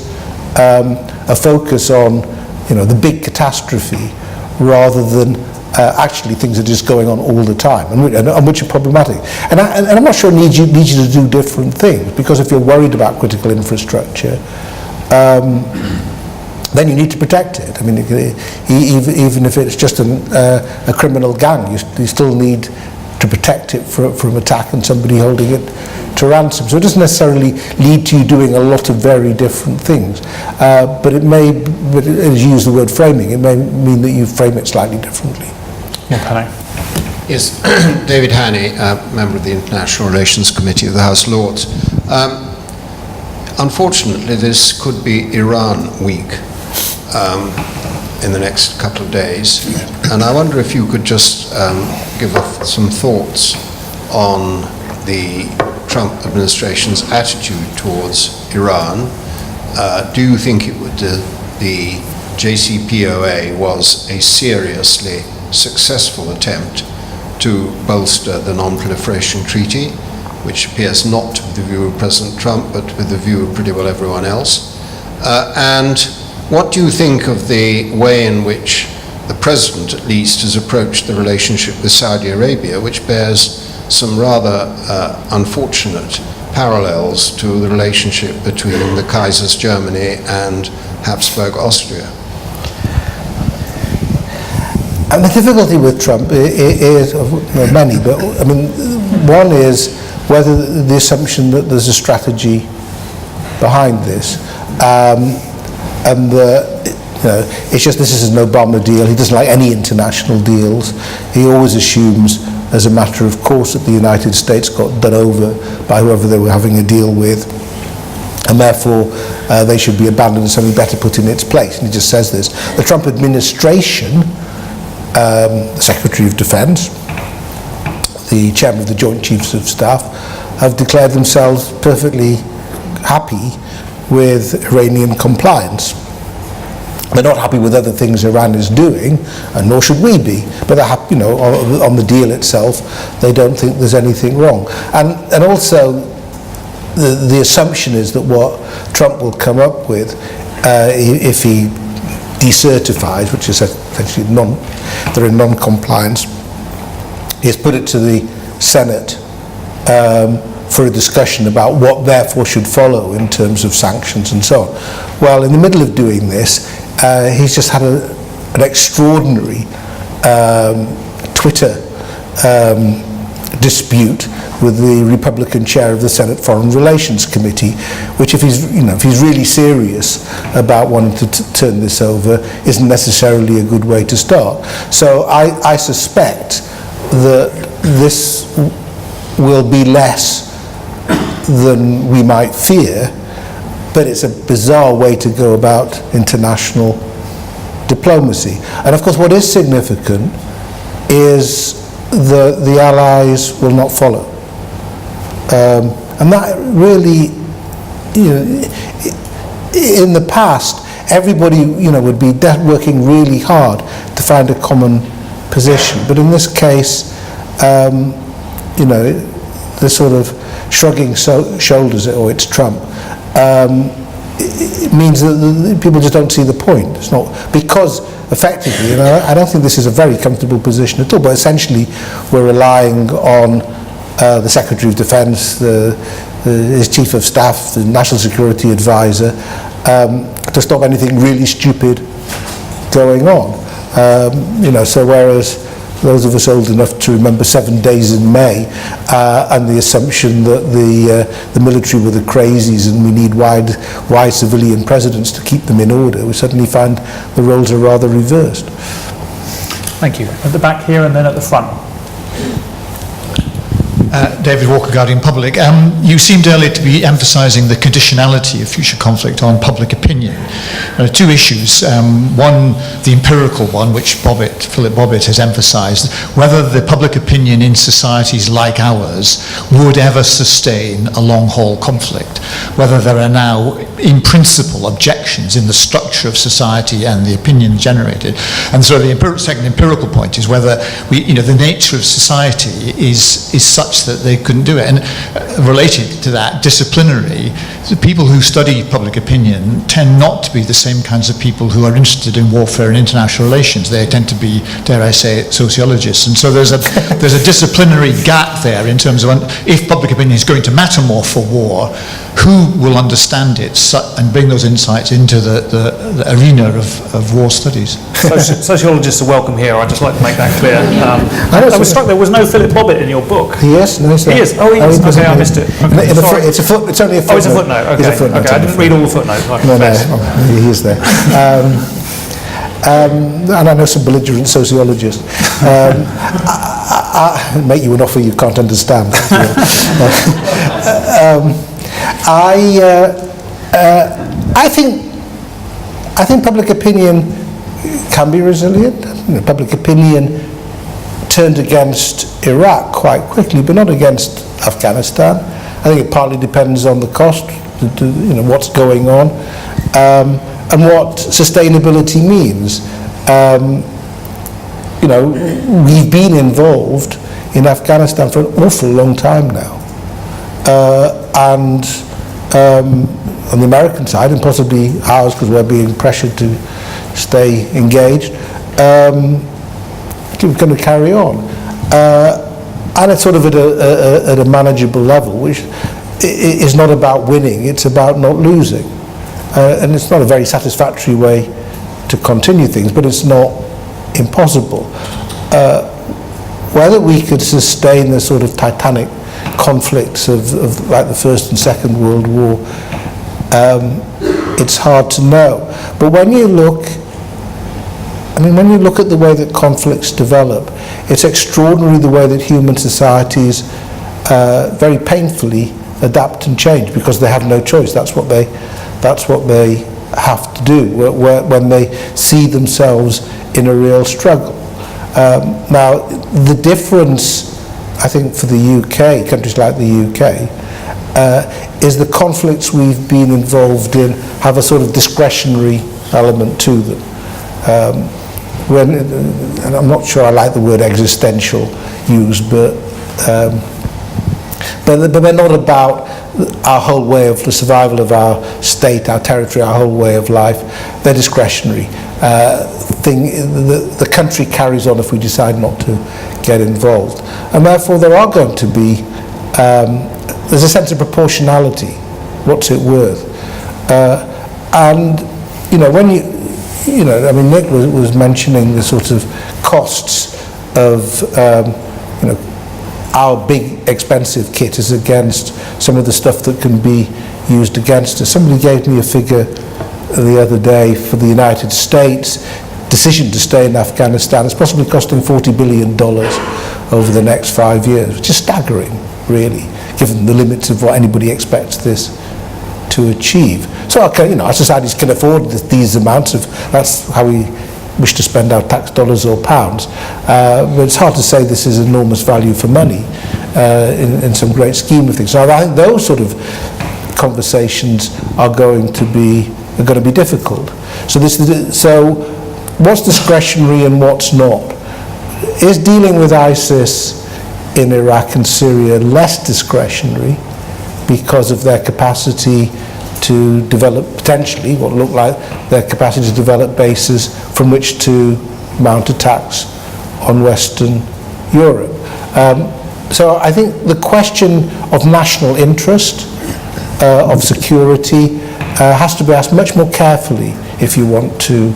a focus on, the big catastrophe rather than actually things are just going on all the time, and which are problematic. And I'm not sure it needs you to do different things, because if you're worried about critical infrastructure, then you need to protect it. I mean, even if it's just a criminal gang, you still need to protect it from attack and somebody holding it to ransom. So it doesn't necessarily lead to you doing a lot of very different things, but it may, as you use the word framing, it may mean that you frame it slightly differently. Yes, David Haney, member of the International Relations Committee of the House of Lords. Unfortunately, this could be Iran week in the next couple of days, and I wonder if you could just give us some thoughts on the Trump administration's attitude towards Iran. Do you think the JCPOA was a seriously successful attempt to bolster the Non-Proliferation Treaty, which appears not to be the view of President Trump, but with the view of pretty well everyone else? And what do you think of the way in which the President, at least, has approached the relationship with Saudi Arabia, which bears some rather unfortunate parallels to the relationship between the Kaiser's Germany and Habsburg Austria? And the difficulty with Trump is many, but I mean, one is whether the assumption that there's a strategy behind this, and it's just this is an Obama deal. He doesn't like any international deals. He always assumes, as a matter of course, that the United States got done over by whoever they were having a deal with, and therefore they should be abandoned and something better put in its place. And he just says this. The Trump administration, the Secretary of Defense, the Chairman of the Joint Chiefs of Staff, have declared themselves perfectly happy with Iranian compliance. They're not happy with other things Iran is doing, and nor should we be. But they're happy, on the deal itself, they don't think there's anything wrong. And also, the assumption is that what Trump will come up with, if he decertified, which is essentially they're in non-compliance. He's put it to the Senate for a discussion about what therefore should follow in terms of sanctions and so on. Well, in the middle of doing this, he's just had an extraordinary Twitter dispute with the Republican chair of the Senate Foreign Relations Committee, which if he's really serious about wanting to turn this over, isn't necessarily a good way to start. So I suspect that this will be less than we might fear, but it's a bizarre way to go about international diplomacy. And of course what is significant is the Allies will not follow. And that really, in the past, everybody, would be working really hard to find a common position. But in this case, the sort of shrugging shoulders, or it's Trump, it means that people just don't see the point. It's not because effectively, I don't think this is a very comfortable position at all, but essentially we're relying on the Secretary of Defence, his Chief of Staff, the National Security Advisor, to stop anything really stupid going on. So whereas those of us old enough to remember 7 days in May and the assumption that the military were the crazies and we need wise civilian presidents to keep them in order, we suddenly find the roles are rather reversed. Thank you. At the back here and then at the front. David Walker, Guardian Public. You seemed earlier to be emphasising the conditionality of future conflict on public opinion. There are two issues. One, the empirical one, which Philip Bobbitt has emphasised, whether the public opinion in societies like ours would ever sustain a long-haul conflict, whether there are now, in principle, objections in the structure of society and the opinion generated. And so the second empirical point is whether the nature of society is such that they couldn't do it. And related to that, disciplinary, the people who study public opinion tend not to be the same kinds of people who are interested in warfare and international relations. They tend to be, dare I say it, sociologists. And so there's a disciplinary gap there in terms of if public opinion is going to matter more for war, who will understand it and bring those insights into the arena of war studies? Sociologists are welcome here. I'd just like to make that clear. I was struck there was no Philip Bobbitt in your book. Yes, no, he is. Oh, he is. Okay, I missed it. Okay, it's only a footnote. Oh, it's a footnote. Okay, it's a footnote. Okay, I didn't read all the footnotes. No, he is there. And I know some belligerent sociologists. I make you an offer you can't understand. I think public opinion can be resilient. Public opinion turned against Iraq quite quickly, but not against Afghanistan. I think it partly depends on the cost, what's going on, and what sustainability means. We've been involved in Afghanistan for an awful long time now. And on the American side, and possibly ours because we're being pressured to stay engaged, we're going to carry on. And it's sort of at a manageable level, which is not about winning, it's about not losing. And it's not a very satisfactory way to continue things, but it's not impossible. Whether we could sustain the sort of titanic conflicts of like the First and Second World War, it's hard to know. But when you look at the way that conflicts develop, it's extraordinary the way that human societies very painfully adapt and change because they have no choice. That's what they have to do when they see themselves in a real struggle. Now, the difference, I think, for the UK, countries like the UK, is the conflicts we've been involved in have a sort of discretionary element to them. And I'm not sure I like the word existential used, but they're not about our whole way of the survival of our state, our territory, our whole way of life. They're discretionary. the country carries on if we decide not to get involved. And therefore there are going to be, there's a sense of proportionality. What's it worth? And, when Nick was mentioning the sort of costs of, our big expensive kit is against some of the stuff that can be used against us. Somebody gave me a figure the other day for the United States decision to stay in Afghanistan. It's possibly costing $40 billion over the next 5 years, which is staggering, really, given the limits of what anybody expects this to achieve. So, our societies can afford these amounts of, that's how we wish to spend our tax dollars or pounds. But it's hard to say this is enormous value for money in some great scheme of things. So I think those sort of conversations are going to be difficult. So what's discretionary and what's not? Is dealing with ISIS in Iraq and Syria less discretionary because of their capacity to develop, potentially, what look like their capacity to develop bases from which to mount attacks on Western Europe? So I think the question of national interest, of security, has to be asked much more carefully if you want to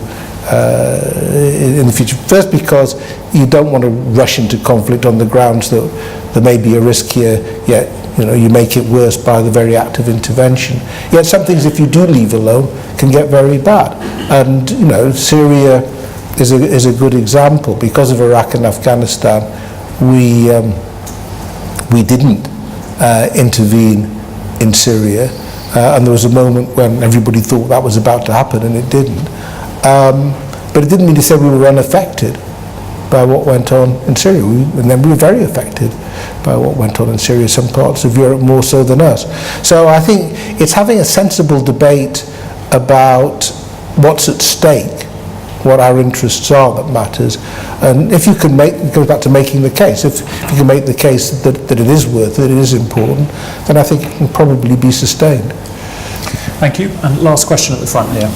in the future. First, because you don't want to rush into conflict on the grounds that there may be a risk here, yet you make it worse by the very act of intervention. Yet some things, if you do leave alone, can get very bad. And Syria is a good example. Because of Iraq and Afghanistan, we didn't intervene in Syria, and there was a moment when everybody thought that was about to happen, and it didn't. But it didn't mean to say we were unaffected by what went on in Syria. And then we were very affected by what went on in Syria, some parts of Europe more so than us. So I think it's having a sensible debate about what's at stake, what our interests are that matters. And if you can it goes back to making the case, if you can make the case that it is worth it, it is important, then I think it can probably be sustained. Thank you. And last question at the front here.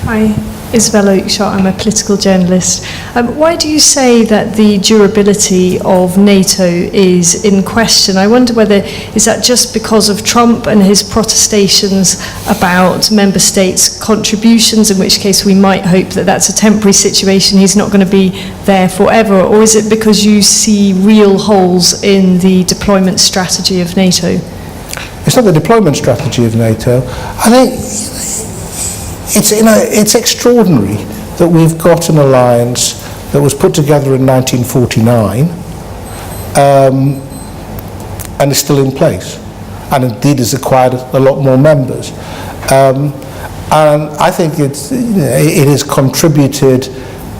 Hi, Isabella Oakeshott, I'm a political journalist. Why do you say that the durability of NATO is in question? I wonder is that just because of Trump and his protestations about member states' contributions, in which case we might hope that that's a temporary situation, he's not going to be there forever, or is it because you see real holes in the deployment strategy of NATO? It's not the deployment strategy of NATO. I think it's extraordinary that we've got an alliance that was put together in 1949 and is still in place, and indeed has acquired a lot more members. And I think it has contributed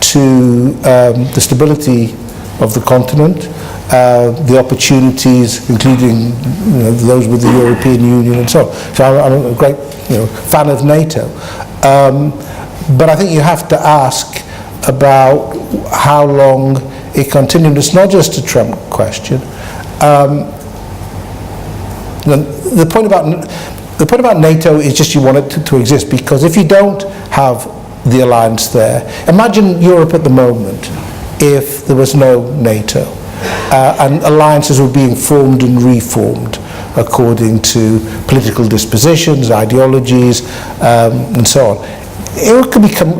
to the stability of the continent, the opportunities, including those with the European Union and so on. So I'm a great fan of NATO. But I think you have to ask about how long it continued. It's not just a Trump question. The point about NATO is just you want it to exist, because if you don't have the alliance there, imagine Europe at the moment if there was no NATO and alliances were being formed and reformed according to political dispositions, ideologies, and so on. It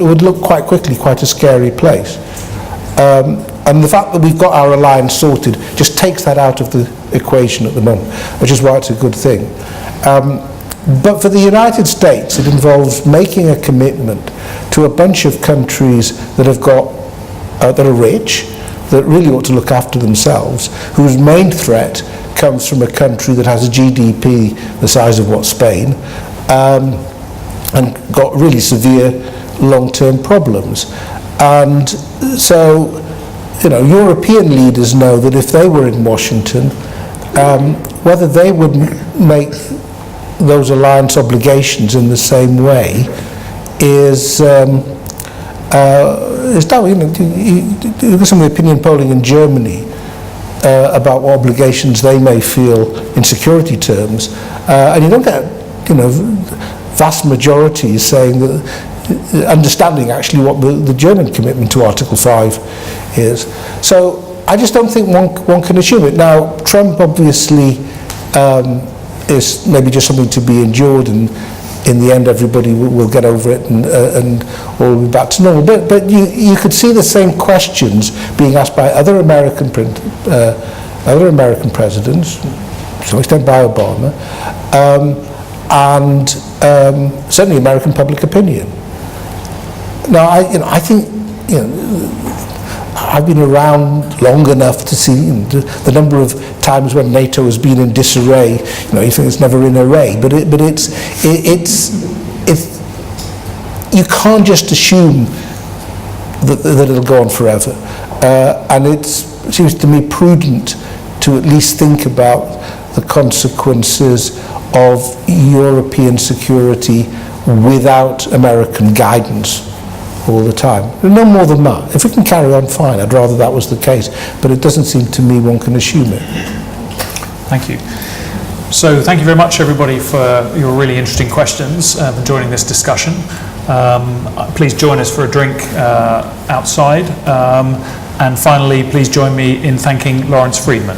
would look quite quickly quite a scary place. And the fact that we've got our alliance sorted just takes that out of the equation at the moment, which is why it's a good thing. But for the United States, it involves making a commitment to a bunch of countries that have got, that are rich, that really ought to look after themselves, whose main threat comes from a country that has a GDP the size of what Spain, and got really severe long-term problems. And so, European leaders know that if they were in Washington, whether they would make those alliance obligations in the same way is down. You look at some of the opinion polling in Germany about what obligations they may feel in security terms, and you don't get, vast majorities saying that understanding actually what the German commitment to Article 5 is. So I just don't think one can assume it. Now, Trump obviously is maybe just something to be endured, and in the end everybody will get over it and all will be back to normal. But you could see the same questions being asked by other American presidents, to some extent by Obama, and certainly American public opinion. Now, I think, I've been around long enough to see the number of times when NATO has been in disarray. You think it's never in array, but it's you can't just assume that it'll go on forever, and it seems to me prudent to at least think about the consequences of European security without American guidance all the time. No more than that. If we can carry on, fine. I'd rather that was the case. But it doesn't seem to me one can assume it. Thank you. So thank you very much, everybody, for your really interesting questions, for joining this discussion. Please join us for a drink outside. And finally, please join me in thanking Lawrence Freedman.